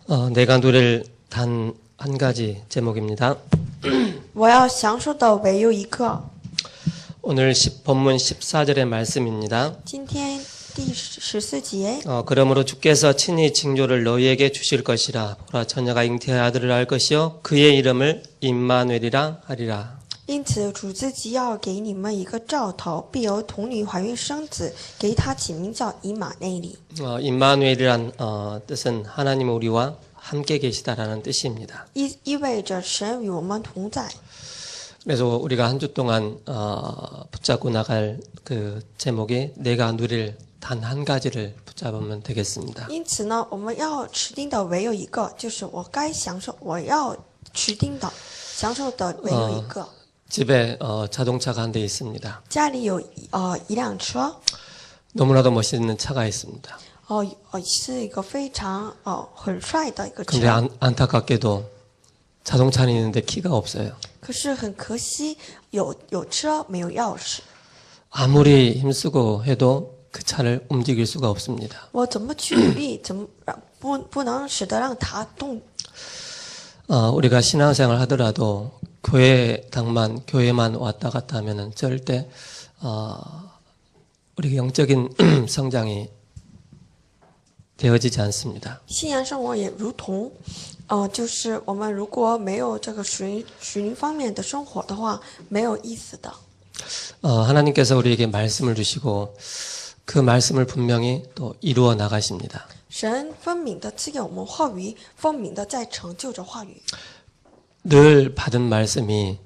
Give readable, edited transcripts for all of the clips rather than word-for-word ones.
내가 누릴 단 한 가지 제목입니다. 我要享受的唯有一个。 오늘 본문 14절의 말씀입니다. 今天第14节， 그러므로 주께서 친히 징조를 너희에게 주실 것이라. 보라, 처녀가 잉태의 아들을 할 것이요 그의 이름을 임마누엘이라 하리라. 因此主自己要给你们一个兆头，必由童女怀孕生子，给他起名叫以马内利。 임마누엘이란 뜻은 하나님 우리와 함께 계시다라는 뜻입니다. 意味着神与我们同在。 그래서 우리가 한 주 동안 붙잡고 나갈 그 제목이 내가 누릴 단 한 가지를 붙잡으면 되겠습니다. 因此呢，我们要持定的唯有一个，就是我该享受，我要持定的享受的唯有一个。 집에 자동차가 한 대 있습니다. 家里有一辆车， 너무나도 멋있는 차가 있습니다. 是一个非常很帅的一个 근데 车。 안타깝게도 자동차는 있는데 키가 없어요. 可是很可惜，有车没有钥匙。 아무리 힘쓰고 해도 그 차를 움직일 수가 없습니다. 我怎么去努力，怎么不能使得让它动？ 우리가 신앙생활 하더라도 교회만 왔다 갔다 하면은 절대 우리 영적인 성장이 되어지지 않습니다. 信仰生活也如同，就是我们如果没有这个属灵方面的生活的话，没有意思的。 하나님께서 우리에게 말씀을 주시고 그 말씀을 분명히 또 이루어 나가십니다. 神分明的赐给我们话语，分明的在成就着话语。 늘 받은 말씀이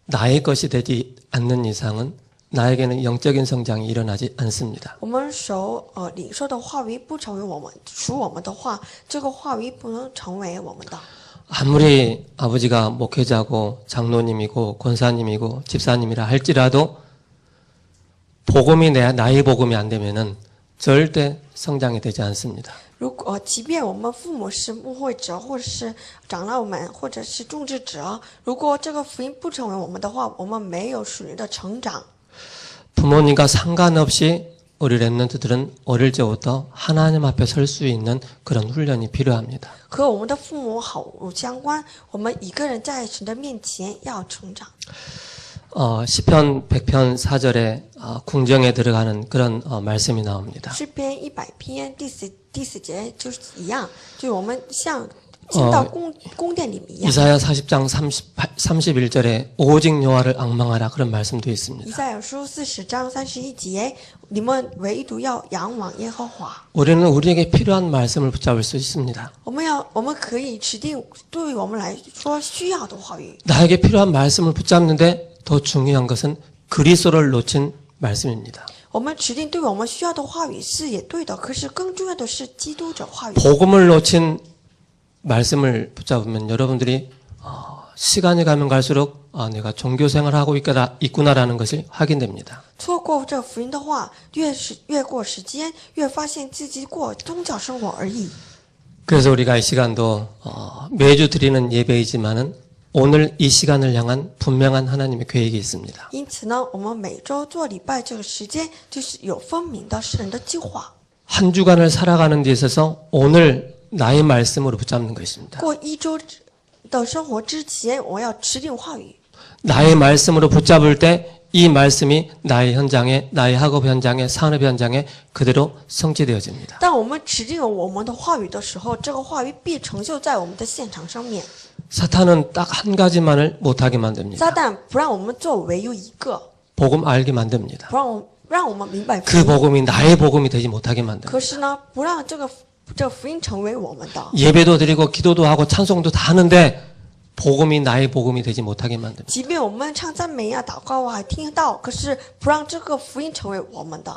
나의 것이 되지 않는 이상은 나에게는 영적인 성장이 일어나지 않습니다. 我们领受的话语不成为我们属我们的话，这个话语不能成为我们的。 아무리 아버지가 목회자고 장로님이고 권사님이고 집사님이라 할지라도 복음이 나의 복음이 안 되면은 절대 성장이 되지 않습니다. 即便我们父母是牧会者，或者是长老们，或者是众志者，如果这个福音不成为我们的话，我们没有属灵的成长。 부모님과 상관없이 우리 렘넌트들은 어릴 적부터 하나님 앞에 설 수 있는 그런 훈련이 필요합니다. 和我们的父母毫无相关，我们一个人在神的面前要成长。 시편 100편 4절에 궁정에 들어가는 그런 말씀이 나옵니다. 诗篇100篇第四节就是一样，就是我们像进到宫殿里面一样。 이사야 40장 31절에 오직 여호와를 앙망하라 그런 말씀도 以 있습니다. 赛亚书40章31节，你们唯独要仰望耶和华。 우리는 우리에게 필요한 말씀을 붙잡을 수 있습니다. 我们可以指定对于我们来说需要的话语。 나에게 필요한 말씀을 붙잡는데 더 중요한 것은 그리스도를 놓친 말씀입니다. 我们指定对我们需要的话语是也对的，可是更重要的是基督者话语。 복음을 놓친 말씀을 붙잡으면 여러분들이 시간이 가면 갈수록 내가 종교생활을 하고 있구나라는 것이 확인됩니다. 错过这福音的话，越过时间，越发现自己过宗教生活而已。 그래서 우리가 이 시간도 매주 드리는 예배이지만은 오늘 이 시간을 향한 분명한 하나님의 계획이 있습니다. 因此呢，我们每周做礼拜这个时间，就是有分明的神的计划。 한 주간을 살아가는 데 있어서 오늘 나의 말씀으로 붙잡는 것입니다. 过一周的生活之前，我要持定话语。 나의 말씀으로 붙잡을 때 이 말씀이 나의 현장에, 나의 학업 현장에, 산업 현장에 그대로 성취되어집니다. 当我们持定我们的话语的时候，这个话语必成就在我们的现场上面。 사탄은 딱 한 가지만을 못하게 만듭니다. 撒旦不让我们做唯有一个， 복음 알게 만듭니다. 不让我们明白福 그 音。 복음이 나의 복음이 되지 못하게 만듭니다. 可是呢，不让这福音成为我们的。 예배도 드리고 기도도 하고 찬송도 다 하는데 복음이 나의 복음이 되지 못하게 만듭니다. 即便我们唱赞美啊、祷告啊，还听到，可是不让这个福音成为我们的。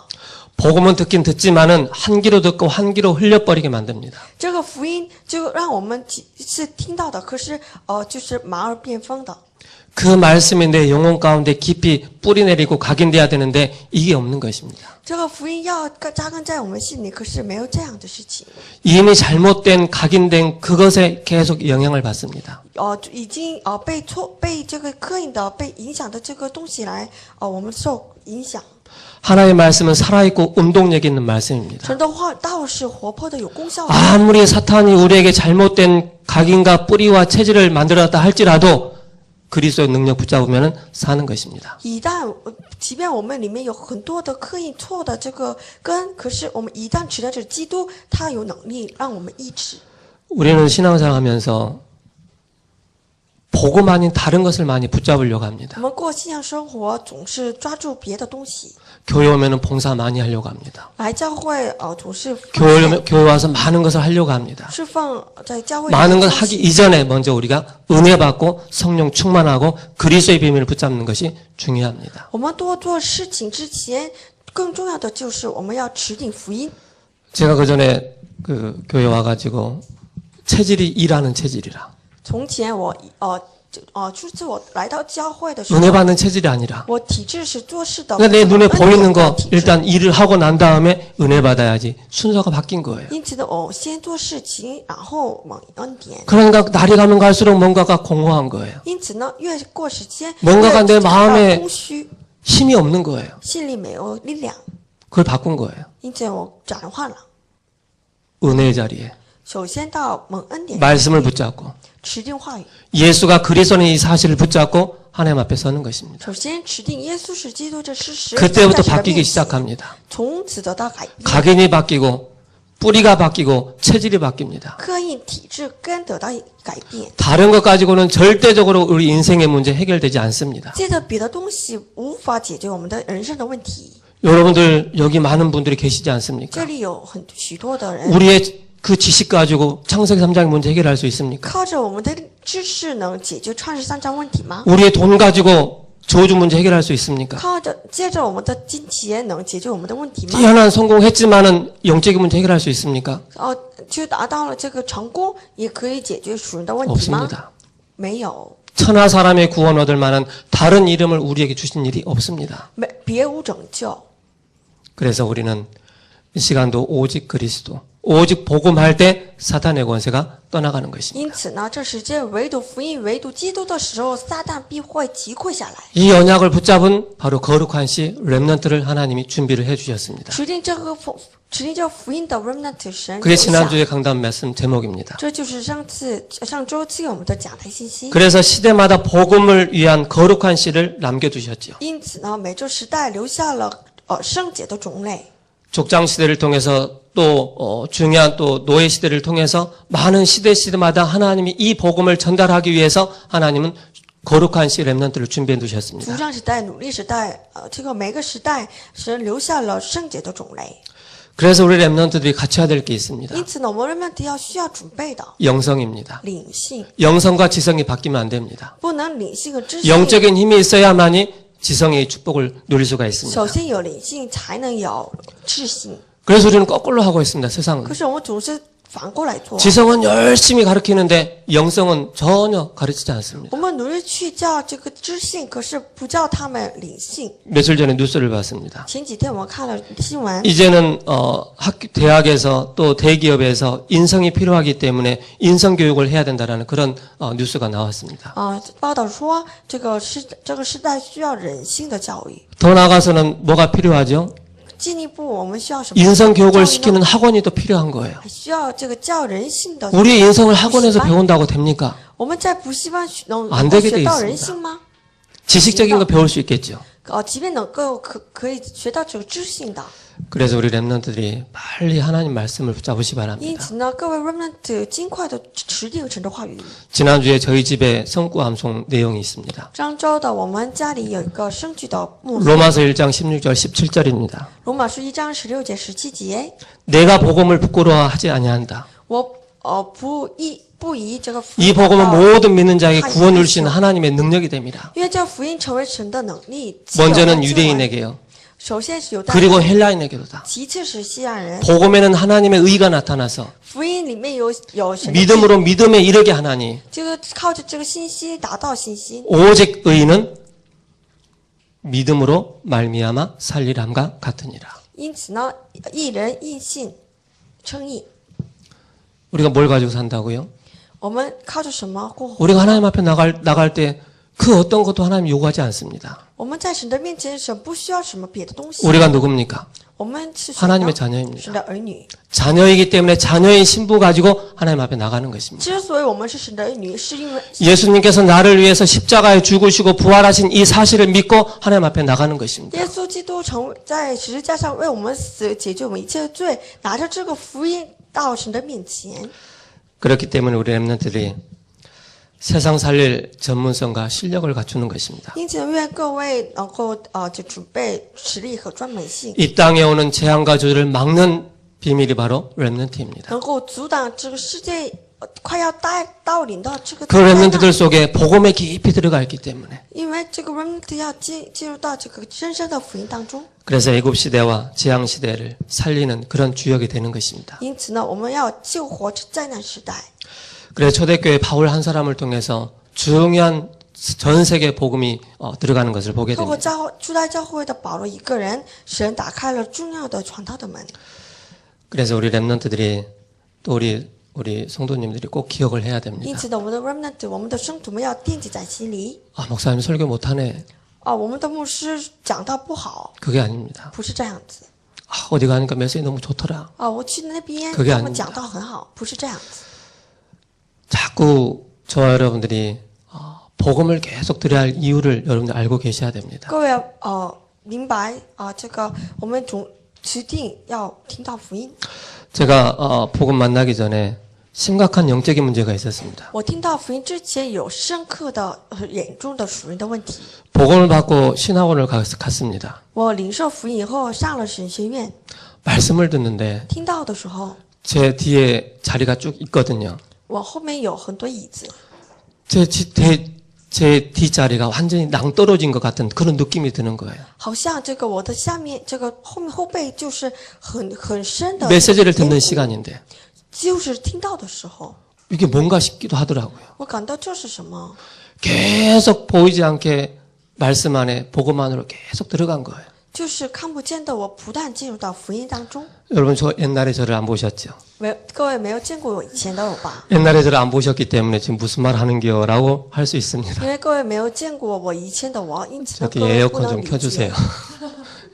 복음은 듣긴 듣지만은 한 귀로 듣고 한 귀로 흘려버리게 만듭니다. 这个福音就让我们是听到的，可是就是马耳变风的。 그 말씀이 내 영혼 가운데 깊이 뿌리내리고 각인돼야 되는데 이게 없는 것입니다. 这个福音要扎根在我们心里，可是没有这样的事情。 이미 잘못된 각인된 그것에 계속 영향을 받습니다. 已经被这个刻意的被影响的这个东西来我们受影响。 하나님의 말씀은 살아있고 운동력 있는 말씀입니다. 神的话道是活泼的有功效的。 아무리 사탄이 우리에게 잘못된 각인과 뿌리와 체질을 만들었다 할지라도 그리스도의 능력 붙잡으면 사는 것입니다. 即便我们里面有很多的刻意错的这个根，可是我们一旦持着基督，他有能力让我们医治。 우리는 신앙생활하면서 복음 아닌 다른 것을 많이 붙잡으려고 합니다. 我们过信仰生活总是抓住别的东西， 교회 오면은 봉사 많이 하려고 합니다. 来教会总是 교회 와서 많은 것을 하려고 합니다. 释放在教会 많은 것 하기 이전에 먼저 우리가 은혜 받고 성령 충만하고 그리스도의 비밀을 붙잡는 것이 중요합니다. 我们多做事情之前，更重要的就是我们要持定福音。 제가 그 전에 그 교회 와가지고 체질이 일하는 체질이라 从前我就是我来到教会的时候， 은혜 받는 체질이 아니라 我体质是做事的， 그러니까 내 눈에 恩典 보이는 的 거 体质 일단 일을 하고 난 다음에 은혜 받아야지 순서가 바뀐 거예요. 因此呢，我先做事情，然后蒙恩典。 그러니까 날이 가면 갈수록 뭔가가 공허한 거예요. 因此呢，越过时间， 뭔가가 내 越感到 마음에 空虚， 힘이 없는 거예요. 心里没有力量。 그걸 바꾼 거예요. 因此我转换了， 은혜의 자리에 首先到蒙恩典， 말씀을 붙잡고 持定话语。 예수가 그리스도는 이 사실을 붙잡고 하나님 앞에 서는 것입니다. 首先持定耶稣是基督这事实， 그때부터 站在神的 바뀌기 面前 시작합니다. 从此得到改变。 각인이 바뀌고 뿌리가 바뀌고 체질이 바뀝니다. 刻印体质根得到改变， 다른 것 가지고는 절대적으로 우리 인생의 문제 해결되지 않습니다. 借着别的东西无法解决我们的人生的问题。 여러분들 여기 많은 분들이 계시지 这 않습니까? 里有许多的人 우리의 그 지식 가지고 창세기 3장의 문제 해결할 수 있습니까? 靠着我们的知识能解决创世三章问题吗？ 우리의 돈 가지고 저주 문제 해결할 수 있습니까? 借着我们的金钱能解决我们的问题吗？ 뛰어난 성공했지만은 영적인 문제 해결할 수 있습니까? 就达到了这个成功，也可以解决属人的问题吗？ 없습니다. 没有， 천하 사람의 구원 얻을 만한 다른 이름을 우리에게 주신 일이 없습니다. 别无拯救。 그래서 우리는 이 시간도 오직 그리스도, 오직 복음할 때 사탄의 권세가 떠나가는 것입니다. 因此呢，这时间唯独福音、唯独基督的时候，撒旦必会击溃下来。 이 언약을 붙잡은 바로 거룩한 시 렘넌트를 하나님이 준비를 해주셨습니다. 持定这福音的 remnant 神 그게 留下， 지난주에 강단 말씀 제목입니다. 这就是上周赐给我们的讲台信息。 그래서 시대마다 복음을 위한 거룩한 씨를 남겨두셨죠. 因此呢，每周时代留下了圣洁的种类。 족장 시대를 통해서 또 중요한 또 노예 시대를 통해서 많은 시대마다 하나님이 이 복음을 전달하기 위해서 하나님은 거룩한 씨 렘넌트를 준비해 主 두셨습니다. 上时代、奴隶时代，这个每个时代，神留下了圣洁的种类。 그래서 우리 렘넌트들이 갖춰야 될 게 있습니다. 因此呢，我们 remnant 需要准备的 영성입니다. 灵性， 영성과 지성이 바뀌면 안 됩니다. 不能灵性和知性。 영적인 힘이 있어야만이 지성의 축복을 누릴 수가 있습니다. 首先有灵性，才能有智性。 그래서 우리는 거꾸로 하고 있습니다. 세상은. 可是我们总是反过来做。 지성은 열심히 가르치는데 영성은 전혀 가르치지 않습니다. 我们努力去教这个知性，可是不教他们灵性。 며칠 전에 뉴스를 봤습니다. 前几天我看了新闻， 이제는 대학에서 또 대기업에서 인성이 필요하기 때문에 인성 교육을 해야 된다라는 그런 뉴스가 나왔습니다. 报道说这个时代需要人性的教育。 더 나아가서는 뭐가 필요하죠? 进一步，我们需要什么？ 인성 교육을 教育呢 시키는 학원이 또 필요한 거예요. 还需要这个教人性的。 우리의 인성을 학원에서 배운다고 됩니까? 我们在补习班能 안 够 되게 学 돼 到人 있습니다. 性吗？ 지식적인 거 배울 수 있겠죠. 即便能够可以学到这个知性的。 그래서 우리 렘넌트들이 빨리 하나님 말씀을 붙잡으시 因 바랍니다. 此呢，各位 remnant 尽快的持定神的话语。 지난주에 저희 집에 성구 암송 내용이 있습니다. 漳州的我们家里有一个生具的牧师， 로마서 1장 16절 17절입니다. 罗马书1章16节17节， 내가 복음을 부끄러워하지 아니한다. 我不以这个福 이 音 복음은 到 모든 믿는 자에게 구원 주시는 하나님의 능력이 됩니다. 因为这福音成为神的能力。 먼저는 유대인에게요. 首先是犹太 그리고 人， 헬라인에게도다. 其次是西洋人。 복음에는 하나님의 의가 나타나서 福音里面有神的 믿음으로 믿음에 이르게 하나니 这个靠着这个信心达到信心。 오직 의는 믿음으로 말미암아 살리람과 같으니라. 因此呢，一人一信称义。 우리가 뭘 가지고 산다고요? 我们靠着什么过活？ 우리가 하나님 앞에 나갈 때 그 어떤 것도 하나님 요구하지 않습니다. 我们在神的面前，神不需要什么别的东西。 우리가 누굽니까? 我们是神 하나님의 的 자녀입니다. 神的儿女。 자녀이기 때문에 자녀의 신부 가지고 하나님 앞에 나가는 것입니다. 之所以我们是神的儿女，是因为 예수님께서 나를 위해서 십자가에 죽으시고 부활하신 이 사실을 믿고 하나님 앞에 나가는 것입니다. 耶稣基督在十字架上为我们死，解决我们一切的罪，拿着这个福音到神的面前。 그렇기 때문에 우리 렘넌트들이 세상 살릴 전문성과 실력을 갖추는 것입니다. 因此，愿各位能够就准备实力和专门性， 이 땅에 오는 재앙과 저주를 막는 비밀이 바로 렘넌트입니다. 能够阻挡这个世界快要到临到这个 그 렘넌트들 속에 복음에 깊이 들어가 있기 때문에 因为这个 remnant 要进入到这个真正的福音当中， 그래서 애굽 시대와 재앙 시대를 살리는 그런 주역이 되는 것입니다. 因此呢，我们要救活这灾难时代。 그래서 초대교회 바울 한 사람을 통해서 중요한 전 세계 복음이 들어가는 것을 보게 透过 됩니다. 初代教会的保罗一个人，神打开了重要的传道的门。 그래서 우리 렘넌트들이 또 우리 성도님들이 꼭 기억을 해야 因 됩니다. 此呢，我们的 remnant， 我们的圣徒们要惦记在心里。 아, 목사님 설교 못하네. 我们的牧师讲道不好， 그게 아닙니다. 不是这样子。 아, 어디 가니까 메시지 너무 좋더라. 我去那边， 그게 他们 아닙니다. 讲道很好，不是这样子。 자꾸 저와 여러분들이 복음을 계속 들어야 할 이유를 여러분들 알고 계셔야 됩니다. 各位明白这个我们指定要听到福音。 제가 복음 만나기 전에 심각한 영적인 문제가 있었습니다. 我听到福音之前有深刻的严重的属灵的问题。 복음을 받고 신학원을 갔습니다. 我领受福音以后上了神学院， 말씀을 듣는데 听到的时候， 제 뒤에 자리가 쭉 있거든요. 我后面有很多椅子， 제 뒷자리가 완전히 낭떠러진 것 같은 그런 느낌이 드는 거예요. 好像这个我的下面这个后背就是很深的 메시지를 듣는 시간인데 就是听到的时候， 이게 뭔가 싶기도 하더라고요. 我感到这是什么？ 계속 보이지 않게 말씀 안에 복음 안으로 계속 들어간 거예요. 就是看不见的我不断进入到福音当中。 여러분 저 옛날에 저를 안 보셨죠? 各位没有见过我以前的我吧？ 옛날에 저를 안 보셨기 때문에 지금 무슨 말 하는겨 라고 할 수 있습니다. 因为各位没有见过我以前的我，因此呢， 저기 各位不 에어컨 能 좀 理解 켜주세요.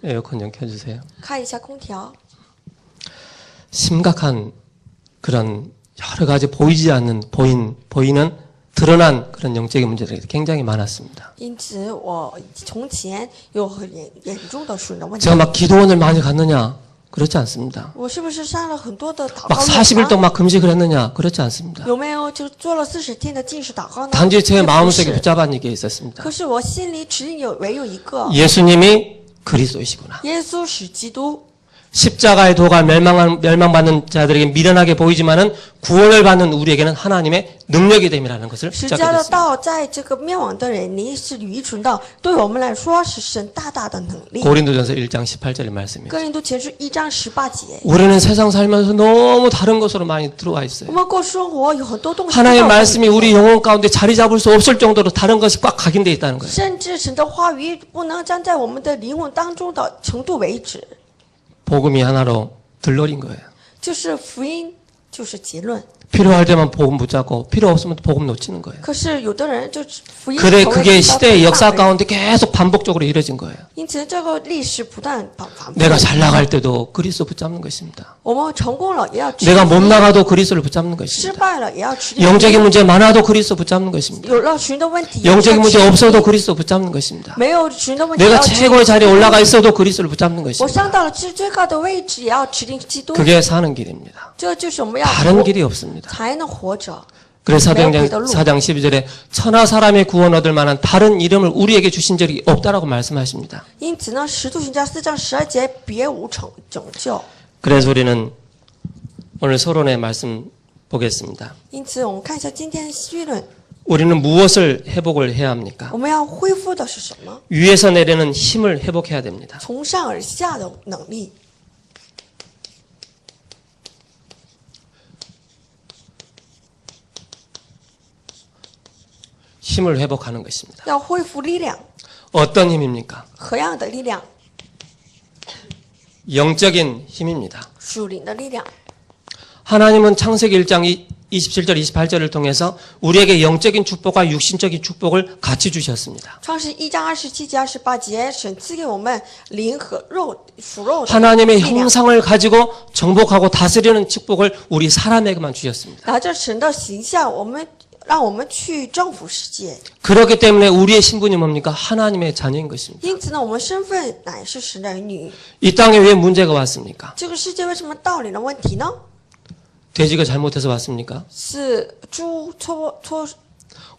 에어컨 좀 켜주세요. 开一下空调。 심각한 그런 여러 가지 보이지 않는 보이는 드러난 그런 영적인 문제들이 굉장히 많았습니다. 因此，我从前有很严重的属灵的问题。 제가 막 기도원을 많이 갔느냐? 그렇지 않습니다. 我是不是上了很多的祷 막 告 40일 院 동안 막 금식을 했느냐? 그렇지 않습니다. 有没有就做了40天的禁食祷告呢？ 단지 제 也不 마음속에 是 붙잡은 게 있었습니다. 可是我心里只唯有一个， 예수님이 그리스도이시구나. 耶稣是基督。 십자가의 도가 멸망받는 자들에게 미련하게 보이지만은 구원을 받는 우리에게는 하나님의 능력이 됨이라는 것을 十 붙잡게 架的 됐습니다. 道在这个灭亡的人里是愚蠢的，对我们来说是神大大的能力。 고린도전서 1장 18절의 말씀입니다. 哥林多前书1章18节。 우리는 세상 살면서 너무 다른 것으로 많이 들어와 我 있어요. 们过生活有很多东西， 하나님의 말씀이 우리 영혼 가운데 자리 잡을 수 없을 정도로 다른 것이 꽉 각인되어 있다는 거예요. 甚至神的话语不能站在我们的灵魂当中的程度为止。 복음이 하나로 들러린 거예요. 就是福音，就是结论。 필요할 때만 복음 붙잡고 필요 없으면 복음 놓치는 거예요. 可是有的人就福音 그래 成为 그게 一个 시대의 역사 范围 가운데 계속 반복적으로 이뤄진 거예요. 因此这个历史不断反复。 내가 잘 나갈 때도 그리스도 붙잡는 것입니다. 我们成功了也要持 내가 定 못 나가도 그리스도를 붙잡는 失 것입니다. 败了也要持定 영적인 문제 많아도 그리스도 붙잡는 것입니다. 有了属灵的问题，也要 영적인 문제 持定 없어도 그리스도 붙잡는 것입니다. 没有属灵的问题， 내가 要持定 최고의 자리에 올라가 있어도 그리스도를 붙잡는 我 것입니다. 上到了最高的位置，也要持定基督。 그게 사는 길입니다. 这就是我们要 다른 活 길이 없습니다. 才能活着。 그래서 사도행전 4장 12절에 천하 사람의 구원 얻을 만한 다른 이름을 우리에게 주신 적이 없다라고 말씀하십니다. 因此呢，使徒行传4章12节别无拯救。 그래서 우리는 오늘 서론의 말씀 보겠습니다. 因此，我们看一下今天的绪论， 우리는 무엇을 회복을 해야 합니까? 我们要恢复的是什么？ 위에서 내리는 힘을 회복해야 됩니다. 从上而下的能力。 힘을 회복하는 것입니다. 要恢复力量， 어떤 힘입니까? 何样的力量？ 영적인 힘입니다. 属灵的力量。 하나님은 창세기 1장 27절, 28절을 통해서 우리에게 영적인 축복과 육신적인 축복을 같이 주셨습니다. 创世1章27节28节，神赐给我们灵和肉属肉的 하나님의 力量， 형상을 가지고 정복하고 다스리는 축복을 우리 사람에게만 주셨습니다. 拿着神的形象，让我们去征服世界。 그렇기 때문에 우리의 신분이 뭡니까? 하나님의 자녀인 것입니다. 因此呢，我们身份乃是神的儿女。 이 땅에 왜 문제가 왔습니까? 这个世界为什么到临了问题呢？ 돼지가 잘못해서 왔습니까? 是猪错，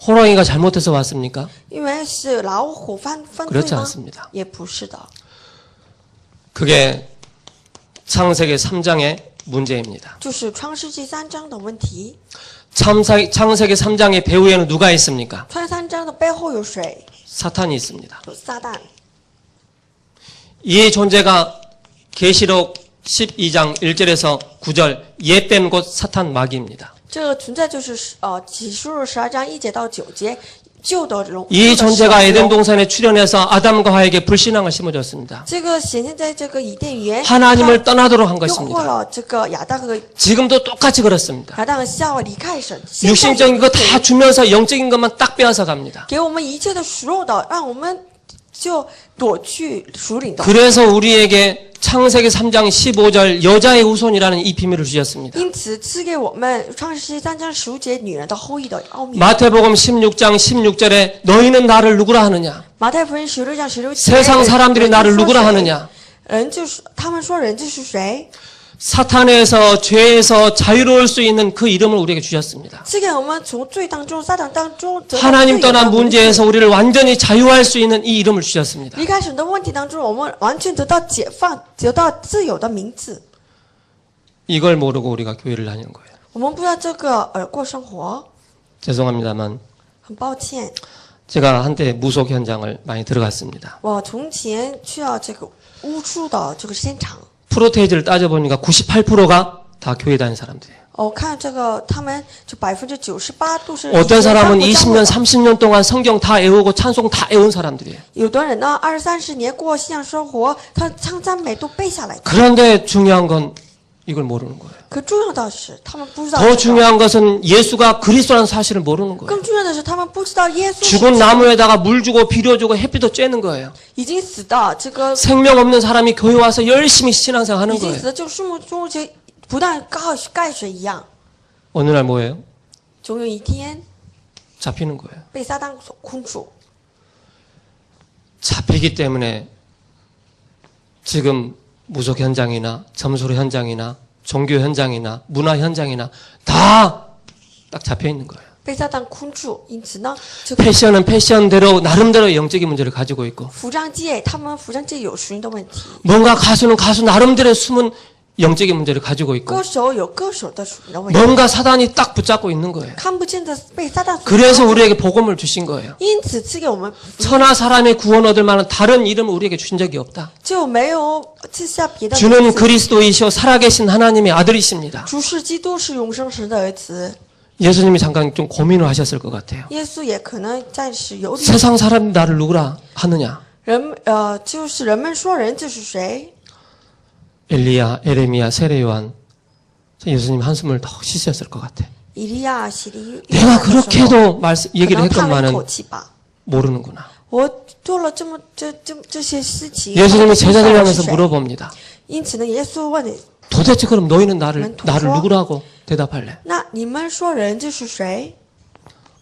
호랑이가 잘못해서 왔습니까? 因为是老虎犯罪 그렇지 吗？ 않습니다. 也不是的， 그게 창세기 3장의 문제입니다. 就是创世纪3章的问题。 창세기 3장의 배후에는 누가 있습니까? 创世3章的背后有谁？ 사탄이 있습니다. 有撒旦。 이 존재가 계시록 12장 1절에서 9절 옛뱀 곧 사탄 마귀입니다. 这个存在就是启示录12章1节到9节，旧的龙。 이 존재가 에덴 동산에 출현해서 아담과 하에게 불신앙을 심어줬습니다. 这个显现在这个伊甸园， 하나님을 떠나도록 한 诱惑 것입니다. 了这个亚当和 지금도 똑같이 그렇습니다. 亚当和夏娃离开神，现在 육신적인 거 다 주면서 영적인 것만 딱 빼앗아 갑니다. 给我们一切的属肉的，让我们就躲去属灵的。 그래서 우리에게 창세기 3장 15절 여자의 후손이라는 이 비밀을 주셨습니다. 因此赐给我们创世纪3章15节女人的后裔的奥秘。 마태복음 16장 16절에 너희는 나를 누구라 하느냐? 马太福音16章16节， 세상 사람들이 나를 누구라 하느냐? 人就是他们说人就是谁？ 사탄에서 죄에서 자유로울 수 있는 그 이름을 우리에게 주셨습니다. 赐给我们从罪当中、撒旦当中得到 하나님 自由的 떠난 名字 문제에서 우리를 완전히 자유할 수 있는 이 이름을 주셨습니다. 离开神的问题当中，我们完全得到解放、得到自由的名字。 이걸 모르고 우리가 교회를 다니는 거예요. 我们不知道这个过生活， 죄송합니다만 很抱歉。 제가 한때 무속 현장을 많이 들어갔습니다. 我从前去到这个巫术的这个现场， 프로테이즈를 따져보니까 98%가 다 교회 다니는 사람들이에요. 我看这个他们就98%都是 어떤 사람은 以前 20년, 30년 동안 성경 다 외우고 찬송 다 외운 사람들이에요. 有的人呢20-30年过信仰生活，他唱赞美都背下来。 그런데 중요한 건 이걸 모르는 거예요. 可重要的是，他们不知道 더 这个。 중요한 것은 예수가 그리스도라는 사실을 모르는 거예요. 更重要的是，他们不知道耶稣 죽은 나무에다가 물 주고 비료 주고 햇빛도 쬐는 거예요. 已经死的这个 생명 없는 사람이 교회 와서 열심히 신앙생활 하는 已经 거예요. 死的这个树木中就不但盖水一样， 어느 날 뭐예요? 总有一天 잡히는 거예요. 被撒旦所困住。 잡히기 때문에 지금 무속 현장이나 점수로 현장이나 종교 현장이나 문화 현장이나 다 딱 잡혀 있는 거예요. 被撒旦困住，因此呢，这个 패션은 패션대로 나름대로 영적인 문제를 가지고 있고 服装界，他们服装界有属灵的问题， 뭔가 가수는 가수 나름대로의 숨은 영적인 문제를 가지고 있고 歌手有歌手的属灵的问题， 뭔가 사단이 딱 붙잡고 있는 거예요. 看不见的被撒旦所 그래서 우리에게 복음을 주신 거예요. 因此赐给我们， 천하 사람의 구원 얻을 만한 다른 이름을 우리에게 주신 적이 없다. 就没有赐下别的名 주는 字。 그리스도이시오 살아계신 하나님의 아들이십니다. 主是基督，是永生神的儿子。 예수님이 잠깐 좀 고민을 하셨을 것 같아요. 耶稣也可能暂时有点 세상 사람이 나를 누구라 하느냐? 就是人们说人就是谁？ 엘리야, 에레미야, 세례요한. 예수님 한숨을 더 쉬셨을 것 같아. 以利亚、希利， 내가 그렇게도 얘기를 可能叹了一 했건만은 口气吧。 모르는구나. 我做了这些事情， 예수님이 我不知道 제자들 我是 향해서 谁 물어봅니다. 因此呢，耶稣问你， 도대체 그럼 너희는 나를 뭐? 누구라고 대답할래? 那你们说人就是谁？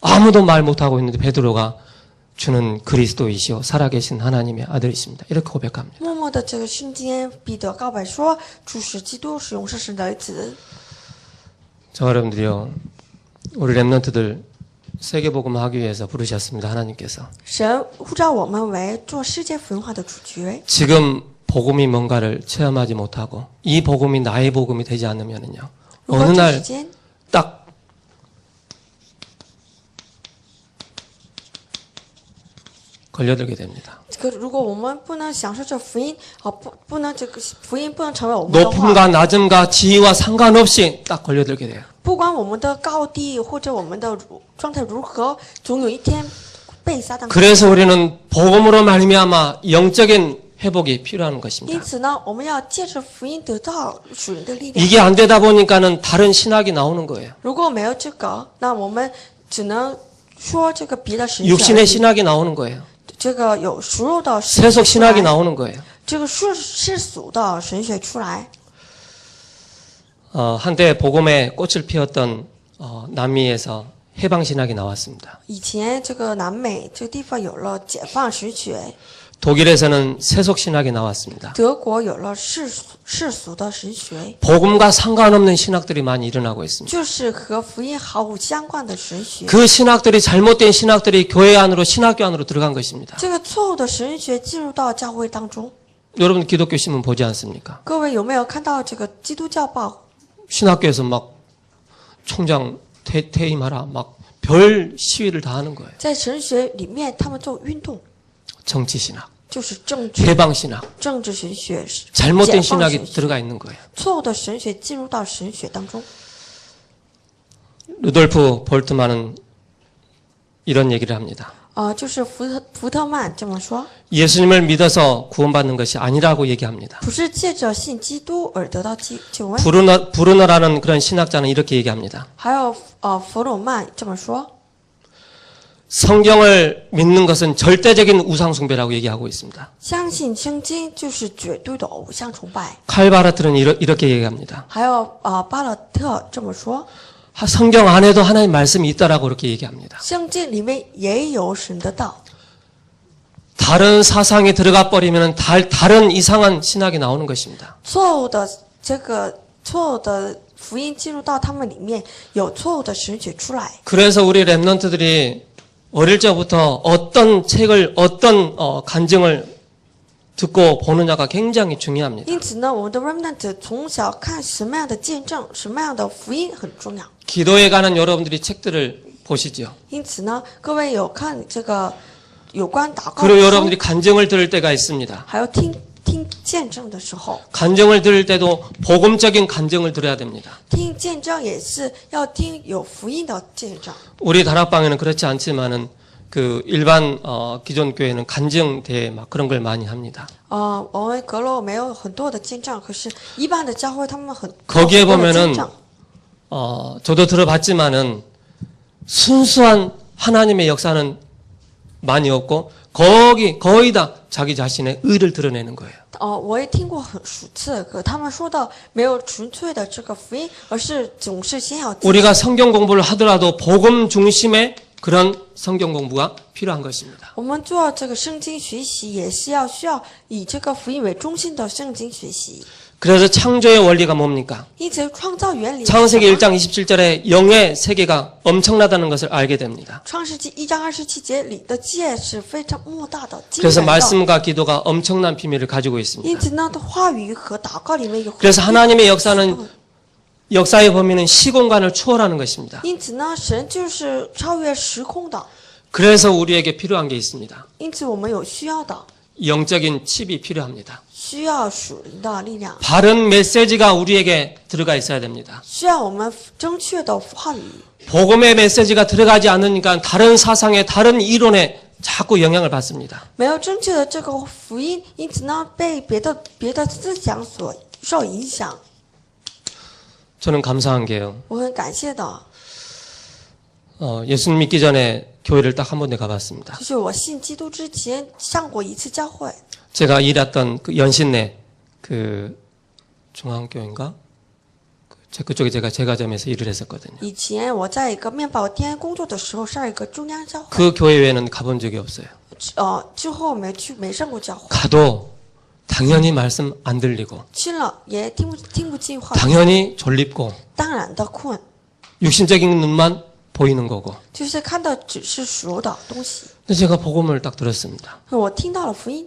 아무도 말 못하고 있는데 베드로가 주는 그리스도이시오 살아계신 하나님의 아들이십니다. 이렇게 고백합니다. 默默的这个瞬间，彼得告白说：“主是基督，是永生神的儿子。 저 여러분들이요. 우리 렘넌트들 세계복음 하기 위해서 부르셨습니다. 하나님께서. 神呼召我们为做世界文化的主角。 지금 복음이 뭔가를 체험하지 못하고 이 복음이 나의 복음이 되지 않으면은요. 如果 어느 这时 날 间 딱 걸려들게 됩니다. 这个，如果我们不能享受这福音，不能这个福音不能成为我们的话， 높음과 낮음과 지위와 상관없이 딱 걸려들게 돼요. 不管我们的高低或者我们的状态如何，总有一天被撒旦。 그래서 우리는 복음으로 말미암아 영적인 회복이 필요한 因 것입니다. 此呢，我们要借着福音得到属灵的力量。 이게 안 되다 보니까는 다른 신학이 나오는 거예요. 如果没有这个，那我们只能说这个别的神学而 육신의 已。 신학이 나오는 거예요. 这个有熟肉的神 세속 学出来 신학이 나오는 거예요. 这个世俗的神学出来。 한때 복음의 꽃을 피웠던 남미에서 해방 신학이 나왔습니다. 以前这个南美这个地方有了解放神学， 독일에서는 세속 신학이 나왔습니다. 德国有了世俗的神学， 복음과 상관없는 신학들이 많이 일어나고 있습니다. 就是和福音毫无相关的神学。 그 신학들이 잘못된 신학들이 교회 안으로 신학교 안으로 들어간 것입니다. 这个错误的神学进入到教会当中。 여러분 기독교 신문 보지 않습니까? 各位有没有看到这个基督教报？ 신학교에서 막 총장 퇴임하라 막 별 시위를 다 하는 거예요. 在神学里面，他们做运动， 정치 신학, 就是政治 해방 신학, 政治神学， 잘못된 解放 신학이 神学， 들어가 있는 거예요. 错误的神学进入到神学当中。 루돌프 볼트만은 이런 얘기를 합니다. 就是福特曼这么说， 예수님을 믿어서 구원받는 것이 아니라고 얘기합니다. 不是借着信基督而得到救恩。 브루너라는 그런 신학자는 이렇게 얘기합니다. 还有弗鲁曼这么说， 성경을 믿는 것은 절대적인 우상 숭배라고 얘기하고 있습니다. 相信圣经就是绝对的偶像崇拜。 칼바르트는 이렇게 얘기합니다. 还有巴勒特这么说， 성경 안에도 하나님 말씀이 있다라고 그렇게 얘기합니다. 圣经里面也有神的道。 다른 사상이 들어가 버리면 다른 이상한 신학이 나오는 것입니다. 错误的福音进入到他们里面，有错误的神学出来。 그래서 우리 랩런트들이 어릴 적부터 어떤 책을 어떤 간증을 듣고 보느냐가 굉장히 중요합니다. 因此呢，我们的 remnant 从小看什么样的见证，什么样的福音很重要。 기도에 관한 여러분들이 책들을 보시죠. 因此呢，各位有看这个有关祷告 그리고 的书， 여러분들이 간증을 들을 때가 있습니다. 还有听见证的时候， 간증을 들을 때도 복음적인 간증을 들어야 됩니다. 听见证也是要听有福音的见证。 우리 다락방에는 그렇지 않지만은 그 일반 기존 교회는 간증 대회 막 그런 걸 많이 합니다. 我们阁楼没有很多的见证，可是一般的教会他们很 거기에 多的见 보면은 证。 저도 들어봤지만은 순수한 하나님의 역사는 많이 없고 거의 다 자기 자신의 의를 드러내는 거예요. 我也听过很数次，可他们说到没有纯粹的这个福音，而是总是先要 우리가 성경 공부를 하더라도 복음 중심의 그런 성경 공부가 필요한 것입니다. 我们做这个圣经学习，也是需要以这个福音为中心的圣经学习。 그래서 창조의 원리가 뭡니까? 因此，创造原理是 창세기 什么 1장 27절에 영의 세계가 엄청나다는 것을 알게 됩니다. 创世纪1章27节里的界是非常莫大的、惊 그래서 人的。 말씀과 기도가 엄청난 비밀을 가지고 因 있습니다. 此呢，话语和祷告里面有。 그래서 하나님의 역사의 범위는 시공간을 초월하는 것입니다. 因此呢，神就是超越时空的。 그래서 우리에게 필요한 게 있습니다. 因此，我们有需要的， 영적인 칩이 필요합니다. 需要属灵的力量， 바른 메시지가 우리에게 들어가 있어야 됩니다. 需要我们正确的话语。 복음의 메시지가 들어가지 않으니까 다른 사상에 다른 이론에 자꾸 영향을 받습니다. 没有正确的这个福音，因此呢，被别的思想所受影响。 저는 감사한 게요. 我很感谢的， 예수님 믿기 전에 교회를 딱 한 번에 가봤습니다. 就是我信基督之前上过一次教会。 제가 일했던 그 연신내 그 중앙교인가? 그쪽에 제가 제과점에서 일을 했었거든요. 以前我在一个面包店工作的时候上一个中央教会， 그 교회 외에는 가본 적이 없어요. 之后没上过教会， 가도 당연히 말씀 안 들리고 去了也听不进话， 당연히 졸립고 当然的困， 육신적인 눈만 보이는 거고. 就是看到只是熟的东西。 근데 제가 복음을 딱 들었습니다. 我听到了福音，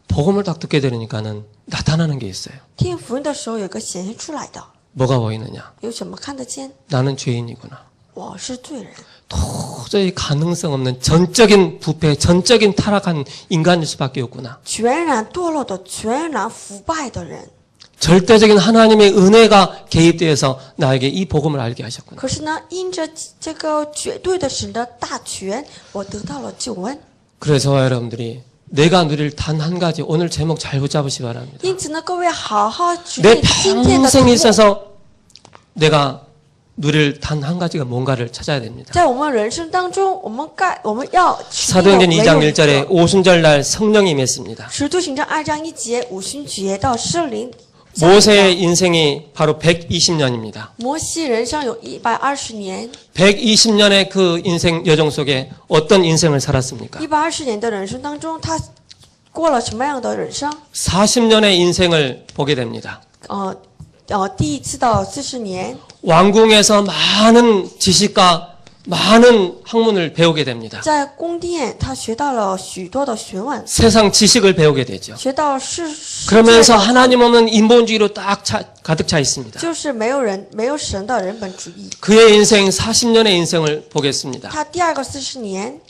복음을 딱 듣게 되니까는 나타나는 게 있어요. 听福音的时候有个显现出来的， 뭐가 보이느냐? 有什么看得见？ 나는 죄인이구나. 我是罪人， 도저히 가능성 없는 전적인 부패, 전적인 타락한 인간일 수밖에 없구나. 全然堕落的、全然腐败的人。 절대적인 하나님의 은혜가 개입되어서 나에게 이 복음을 알게 하셨구나. 可是呢，因着这个绝对的神的大权，我得到了救恩。 그래서 저와 여러분들이 내가 누릴 단 한 가지 오늘 제목 잘 붙잡으시기 바랍니다. 因此呢，各位好好指 내 定今天的题 평생에 目。 있어서 내가 누릴 단 한 가지가 뭔가를 찾아야 됩니다. 在我们人生当中，我们要指定的 사도행전 2장 唯有一个 1절에 오순절날 성령이 임했습니다. 使徒行传2章1节五旬节到圣灵。 모세의 인생이 바로 120년입니다. 摩西人生有120年， 120년의 그 인생 여정 속에 어떤 인생을 살았습니까? 120年的人生当中，他过了什么样的人生？ 40년의 인생을 보게 됩니다. 第一次到40年， 왕궁에서 많은 지식과 많은 학문을 배우게 됩니다. 在宫殿他学到了许多的学问， 세상 지식을 배우게 되죠. 学到世界 그러면서 的 하나님 없는 인본주의로 가득 차 있습니다. 就是没有神的人本主义。 그의 인생 40년의 인생을 보겠습니다. 他第二个40年，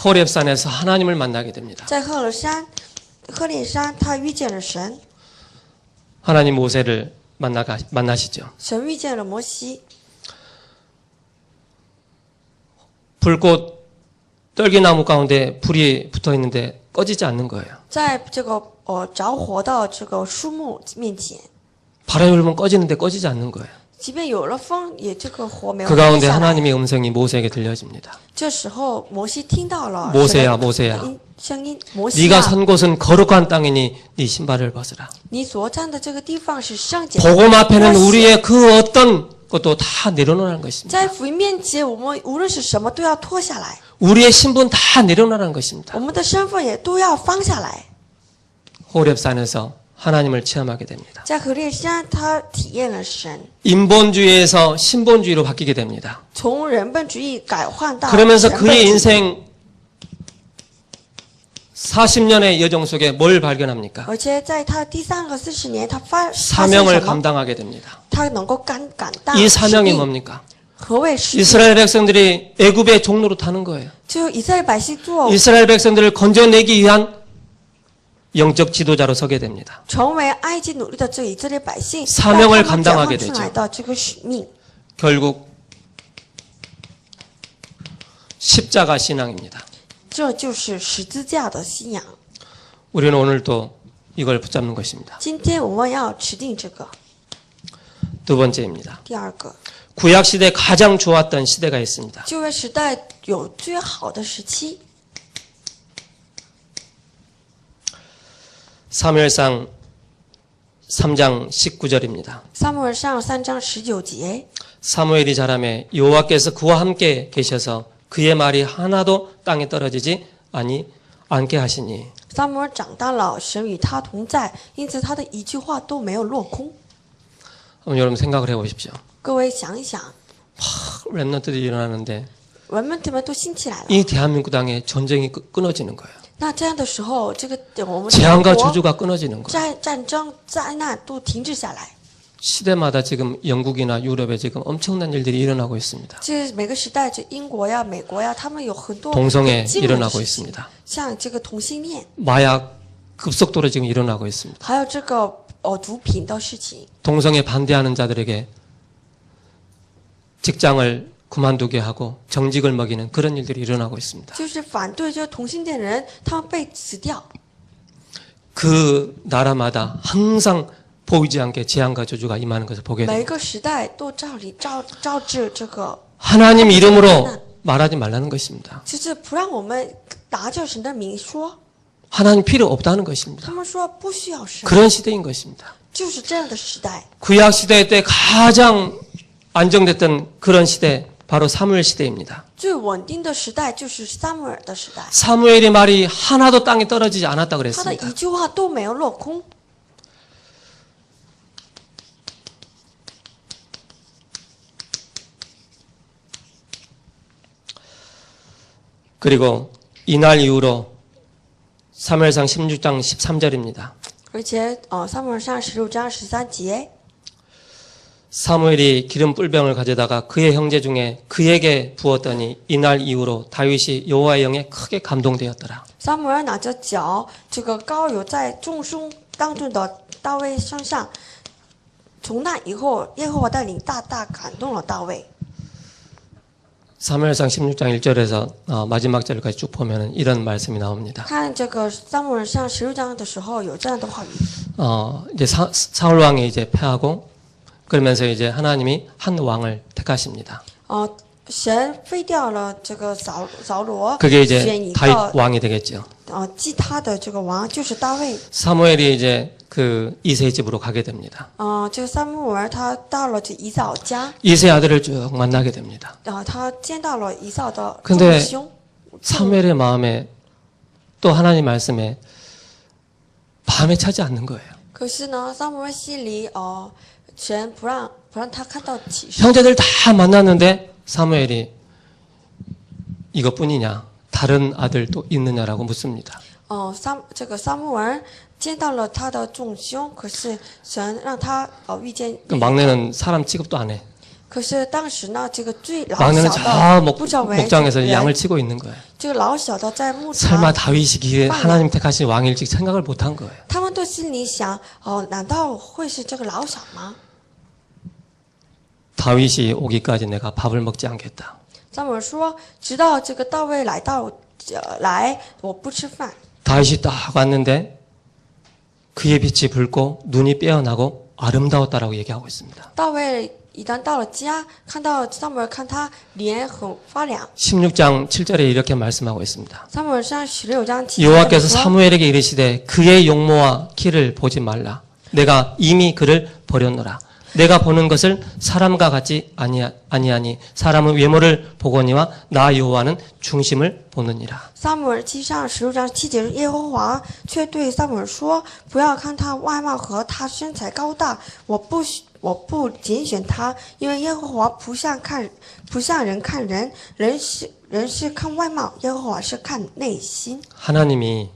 호렙산에서 하나님을 만나게 됩니다. 在赫烈山，他遇见了神， 하나님 모세를 만나시죠. 神遇见了摩西。 불꽃 떨기나무 가운데 불이 붙어 있는데 꺼지지 않는 거예요. 在这个着火到这个树木面前， 바람이 불면 꺼지는데 꺼지지 않는 거예요. 即便有了风，也这个火没有 그 灭 가운데 下来。 하나님의 음성이 모세에게 들려집니다. 这时候，摩西听到了 모세야, 神的 모세야. 声音，摩西 네가 啊， 선 곳은 거룩한 땅이니 네 신발을 벗으라. 你所站的这个地方是圣洁的。 복음 앞에는 우리의 그 어떤 것도 다 내려놓으라는 것입니다. 在福音面前，我们无论是什么都要脱下来， 우리의 신분 다 내려놓으라는 것입니다. 我们的身份也都要放下来。 호렙산에서 하나님을 체험하게 됩니다. 在何烈山，他体验了神， 인본주의에서 신본주의로 바뀌게 됩니다. 从人本主义改换到 그러면서 神本 그의 主义。 인생 40년의 여정 속에 뭘 발견합니까? 而且在他第3个40年，他发现 사명을 什么？ 감당하게 됩니다. 他能够担 이 使 사명이 命。 뭡니까? 何谓使命？ 이스라엘 백성들이 애굽의 종로로 타는 거예요. 就以色列百姓做 이스라엘 백성들을 건져내기 위한 영적 지도자로 서게 됩니다. 成为埃及努力的这以色列百姓， 사명을 让他们转 감당하게 换出 되죠. 来的这个使命， 결국 십자가 신앙입니다. 这就是十字架的信仰。 우리는 오늘도 이걸 붙잡는 것입니다. 今天我们要持定这个。 두 번째입니다. 第二个， 구약 시대 가장 좋았던 시대가 있습니다. 旧约时代有最好的时期。 사무엘상 3장 19절입니다. 撒母耳上3章19节， 사무엘이 자라매 여호와께서 그와 함께 계셔서 그의 말이 하나도 땅에 떨어지지 않게 하시니. 撒母耳长大了，神与他同在，因此他的一句话都没有落空。 한번 여러분 생각을 해보십시오. 各位想一想， 랩런트들이 일어나는데 人们他们都兴起来了。 이 대한민국 땅에 전쟁이 끊어지는 거예요. 那这样的时候，这个我们 재앙과 国 저주가 끊어지는 거예요. 战争、灾难都停止下来。 시대마다 지금 영국이나 유럽에 지금 엄청난 일들이 일어나고 있습니다. 这每个时代，这英国呀、美国呀，他们有很多 동성애 惊人的 일어나고 事情 있습니다. 像这个同性恋， 마약 급속도로 지금 일어나고 있습니다. 还有这个毒品的事情。 동성애 반대하는 자들에게 직장을 그만두게 하고 정직을 먹이는 그런 일들이 일어나고 있습니다. 就是反对这同性恋人，他们被死掉。 그 나라마다 항상 보이지 않게 재앙과 저주가 임하는 것을 보게 每 됩니다. 个时代都照致这个， 하나님 이름으로 말하지 말라는 것입니다. 就是不让我们拿着神的名说。 하나님 필요 없다는 것입니다. 他们说不需要神， 그런 시대인 것입니다. 就是这样的时代。 구약 시대 때 가장 안정됐던 그런 시대 바로 사무엘 시대입니다. 最稳定的时代就是撒母耳的时代， 사무엘의 말이 하나도 땅에 떨어지지 않았다 他的 그랬습니다. 一句话都没有落空。 그리고 이날 이후로 사무엘상 16장 13절입니다. 而且撒母耳上16章13节， 사무엘이 기름 뿔병을 가져다가 그의 형제 중에 그에게 부었더니 이날 이후로 다윗이 여호와의 영에 크게 감동되었더라. 撒母耳拿着脚，这个膏油在众兄当中的大卫身上。从那以后，耶和华的灵大大感动了大卫。 사무엘상 16장 1절에서 마지막 절까지 쭉 보면 이런 말씀이 나옵니다. 看这个撒母耳上16章的时候有这样的话语。 이제 사울 왕이 이제 패하고 그러면서 이제 하나님이 한 왕을 택하십니다. 神废掉了这个扫罗， 그게 选 이제 一 다윗 个 왕이 되겠죠. 记他的这个王就是大卫。 사무엘이 이제 그 이새의 집으로 가게 됩니다. 这个撒母耳他到了这以扫家， 이새 아들을 쭉 만나게 됩니다. 他见到了以扫的 근데 众兄。 사무엘의 마음에 또 하나님 말씀에 밤에 차지 않는 거예요. 可是呢，撒母耳心里神不让他看到启示。 형제들 다 만났는데 사무엘이 이것뿐이냐? 다른 아들 또 있느냐라고 묻습니다. 这个撒母耳见到了他的众兄，可是神让他遇见。 그 막내는 사람 취급도 안 해. 可是当时呢，这个最老 막내는 小 저 的不知道为 목장에서 人 양을 치고 있는 거예요. 这个老小的在牧 설마 场， 다윗이 기회 하나님 택하신 왕일지 생각을 못한 거예요. 他们都心里想，难道会是这个老小吗？ 다윗이 오기까지 내가 밥을 먹지 않겠다. 撒母耳说，直到这个大卫来，我不吃饭。 다윗이 딱 왔는데 그의 빛이 붉고 눈이 빼어나고 아름다웠다라고 얘기하고 있습니다. 大卫一旦到了家，看到撒母耳，看他脸很发亮。 16장 7절에 이렇게 말씀하고 있습니다. 撒母耳上16章7 여호와께서 说， 사무엘에게 이르시되 그의 용모와 키를 보지 말라. 내가 이미 그를 버렸노라. 내가 보는 것을 사람과 같지 아니하니 사람은 외모를 보거니와 나 여호와는 중심을 보느니라. 撒母耳记上16章7节，耶和华却对撒母耳说：“不要看他外貌和他身材高大，我不拣选他，因为耶和华不像人看人，人是看外貌，耶和华是看内心。 하나님이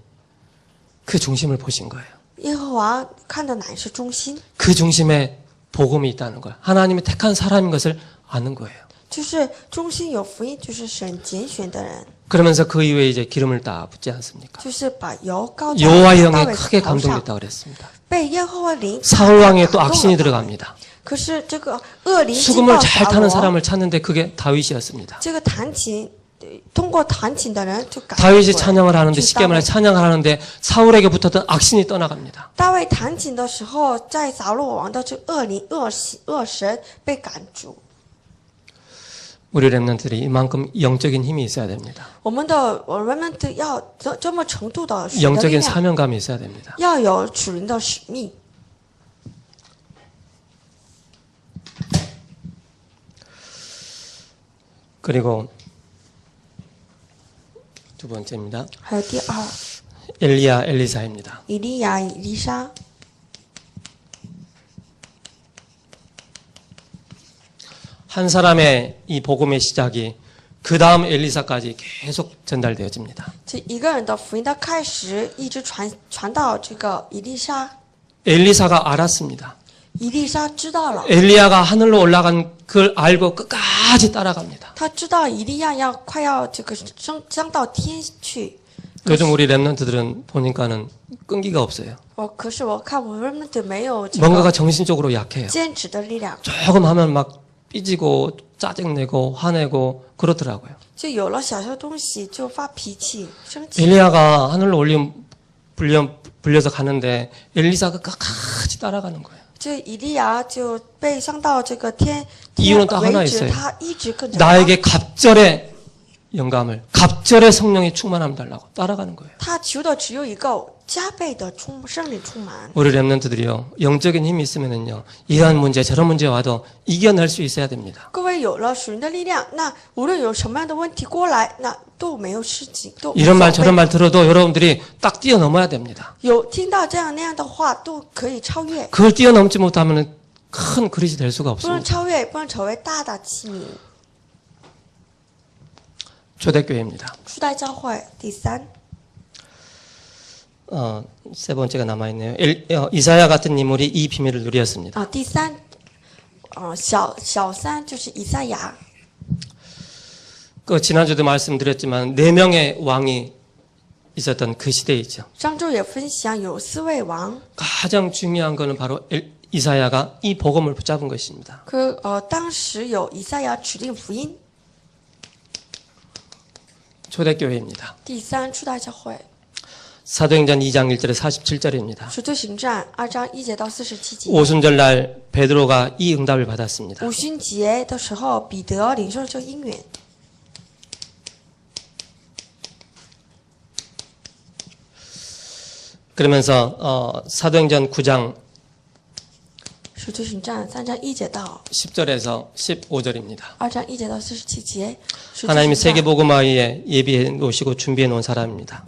그 중심을 보신 거예요. 耶和华看的乃是中心， 그 중심에 복음이 있다는 거예요. 하나님이 택한 사람인 것을 아는 거예요. 就是中心有福音，就是神拣选的人， 그러면서 그 이후에 이제 기름을 다 붓지 않습니까? 就是把油膏在 여호와의 大 영에 卫 크게 头上， 감동됐다고 그랬습니다. 被耶和华灵 사울 왕에 또 感动 악신이 了。 들어갑니다. 可是这个恶灵进 수금을 到 잘 扫 타는 罗， 사람을 찾는데 그게 다윗이었습니다. 这个弹琴，通过弹琴的人就感 다윗이 动了 찬양을 하는데 就是 쉽게 大 말해 卫 찬양을 하는데 사울에게 붙었던 악신이 떠나갑니다. 大卫弹琴的时候，在扫罗王的这恶灵、恶神被赶逐。 우리 렘넌트들이 이만큼 영적인 힘이 있어야 됩니다. 我们们都要这么程度的属灵的力 영적인 量， 사명감이 있어야 됩니다. 要有属灵的使命。 그리고 두 번째입니다. 还有第二， 엘리야 엘리사입니다. 以利亚、以利沙， 한 사람의 이 복음의 시작이 그 다음 엘리사까지 계속 전달되어집니다. 这一个人的福音的开始，一直传到这个以利沙。 엘리사가 알았습니다. 以利沙知道了， 엘리야가 하늘로 올라간 그걸 알고 끝까지 따라갑니다. 他知道以利亚快要这个升到天去。 요즘 우리 렘넌트들은 보니까는 끈기가 없어요. 可是我看我们都没有这 뭔가가 个 정신적으로 약해요. 坚持的力量。 조금 하면 막 삐지고 짜증내고 화내고 그렇더라고요. 就有了小小东西就发脾气、生气。 엘리야가 하늘로 불려서 가는데 엘리사가 끝까지 따라가는 거예요. 这以利亚就被升到这个天 이유는 딱 하나 为止， 있어요. 他一直跟着他。 나에게 갑절의 영감을, 갑절의 성령의 충만함 달라고 따라가는 거예요. 他求的只有一个加倍的圣灵充满。 우리 렘넌트들이요, 영적인 힘이 있으면은요, 이런 문제 저런 문제 와도 이겨낼 수 있어야 됩니다. 各位有了属灵的力量，那无论有什么样的问题过来，那都没有事情，都无 이런 말 所 저런 谓。 말 들어도 여러분들이 딱 뛰어넘어야 됩니다. 有听到这样那样的话，都可以超越。 그걸 뛰어넘지 못하면은 큰 그릇이 될 수가 不能 없습니다. 超越，不能成为大的器皿。 초대교회입니다. 初代教会第三， 세 번째가 남아있네요. 이사야 같은 인물이 이 비밀을 누렸습니다. 第三，小三就是以赛亚。 그 지난주도 말씀드렸지만 4명의 왕이 있었던 그 시대이죠. 上周也分享有4位王， 가장 중요한 것은 바로 이사야가 이 복음을 붙잡은 것입니다. 当时有以赛亚指定福音， 초대교회입니다. 第三，初代教会， 사도행전 2장 1절에 47절입니다. 使徒行传2章1节到47节。 오순절 날 베드로가 이 응답을 받았습니다. 五旬节的时候，彼得领受了这个应允。 그러면서 사도행전 9장 使徒行传3章1节到 10절에서 15절입니다. 2章1节到47节。使徒 하나님이 行传 세계복음화에 예비해 놓으시고 준비해 놓은 사람입니다.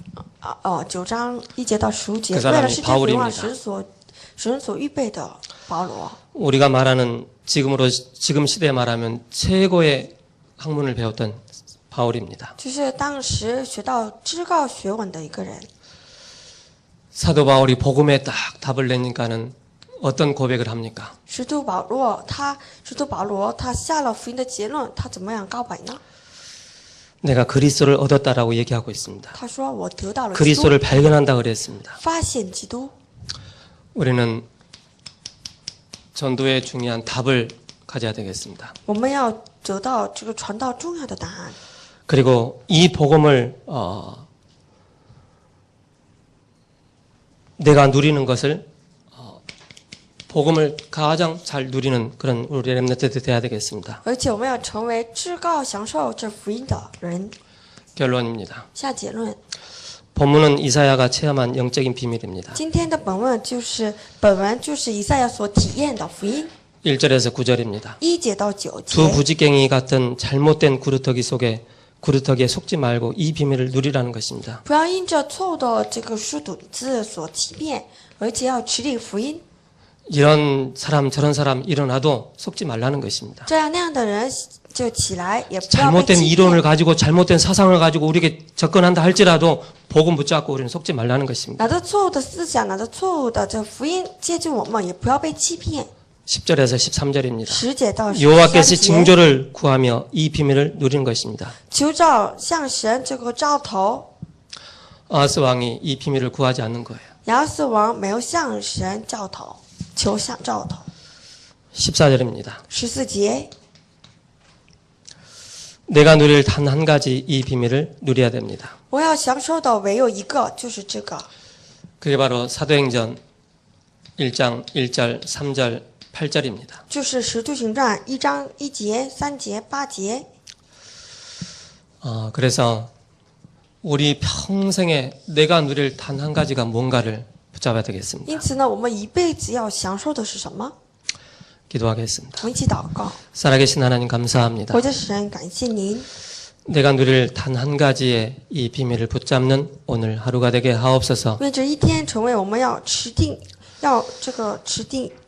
9章1节到15节， 그 为 사람이 了世界福音 바울입니다. 神所预备的保罗。 우리가 말하는 지금 시대에 말하면 최고의 학문을 배웠던 바울입니다. 就是当时学到至高学问的一个人。 사도 바울이 복음에 딱 답을 내니까는 어떤 고백을 합니까? 使徒保罗他下了福音的结论，他怎么样告白呢？ 내가 그리스도를 얻었다라고 얘기하고 있습니다. 他说我得到了基督， 그리스도를 발견한다 그랬습니다. 发现基督。 우리는 전도에 중요한 답을 가져야 되겠습니다. 我们要得到这个传道重要的答案。 그리고 이 복음을 내가 누리는 것을 복음을 가장 잘 누리는 그런 우리 렘넌트들이 돼야 되겠습니다. 而且我们要成为至高享受这福音的人。 결론입니다. 下结论， 본문은 이사야가 체험한 영적인 비밀입니다. 今天的本文就是以赛亚所体验的福音。 1절에서 9절입니다. 1节到9 두 节， 부지깽이 같은 잘못된 구루터기에 속지 말고 이 비밀을 누리라는 것입니다. 不要因着错误的这个书犊子所欺骗，而且要持定福音。 이런 사람 저런 사람 일어나도 속지 말라는 것입니다. 这样那样的人就起来，也不要被 잘못된 欺 이론을 骗。 가지고 잘못된 사상을 가지고 우리에게 접근한다 할지라도 복음 붙잡고 우리는 속지 말라는 것입니다. 拿着错误的思想，拿着错误的这福音接近我们，也不要被欺骗。 10절에서 13절입니다. 10节到13 여호와께서 节， 징조를 구하며 이 비밀을 누리는 것입니다. 求照向神这个兆头。 아하스 왕이 이 비밀을 구하지 않는 거예요. 亚斯王没有向神兆头，求向兆头。 14절입니다. 14节， 내가 누릴 단 한 가지 이 비밀을 누려야 됩니다. 我要享受的唯有一个，就是这个， 그게 바로 사도행전 1장 1절, 3절, 8절입니다. 就是使徒行传1章1节、3节、8节。 그래서 우리 평생에 내가 누릴 단 한 가지가 뭔가를 붙잡아야 되겠습니다. 因此呢，我们一辈子要享受的是什么？ 기도하겠습니다. 我们一起祷告。 살아계신 하나님 감사합니다. 活着神，感谢您， 내가 누릴 단 한 가지의 이 비밀을 붙잡는 오늘 하루가 되게 하옵소서. 愿这一天成为我们要持定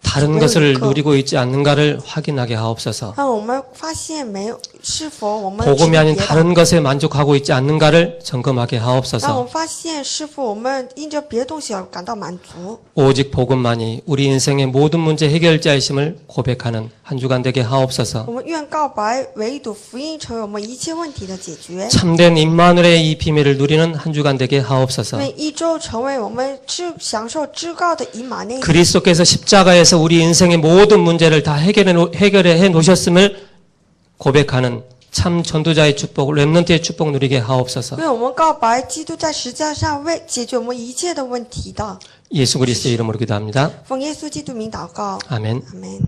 다른 것을 누리고 있지 않는가를 확인하게 하옵소서. 让我们发现没有是否我们 복음이 아닌 别的 다른 것에 만족하고 있지 않는가를 점검하게 让我 하옵소서. 们发现是否我们因着别的东西而感到满足。 오직 복음만이 우리 인생의 모든 문제 해결자이심을 고백하는 한 주간 되게 하옵소서. 我们愿告白唯独福音成为我们一切问题的解决。 참된 임마누엘의 이 비밀을 누리는 한 주간 되게 하옵소서. 愿一周成为我们享受至高的以马内利。 그리스도께서 십자가에서 우리 인생의 모든 문제를 다 해결해 놓으셨음을 고백하는 참 전도자의 축복, 렘넌트의 축복 누리게 하옵소서. 愿我们告白基督在十字架上为解决我们一切的问题的。 예수 그리스도의 이름으로 기도합니다. 奉耶稣基督名祷告， 아멘. 阿门。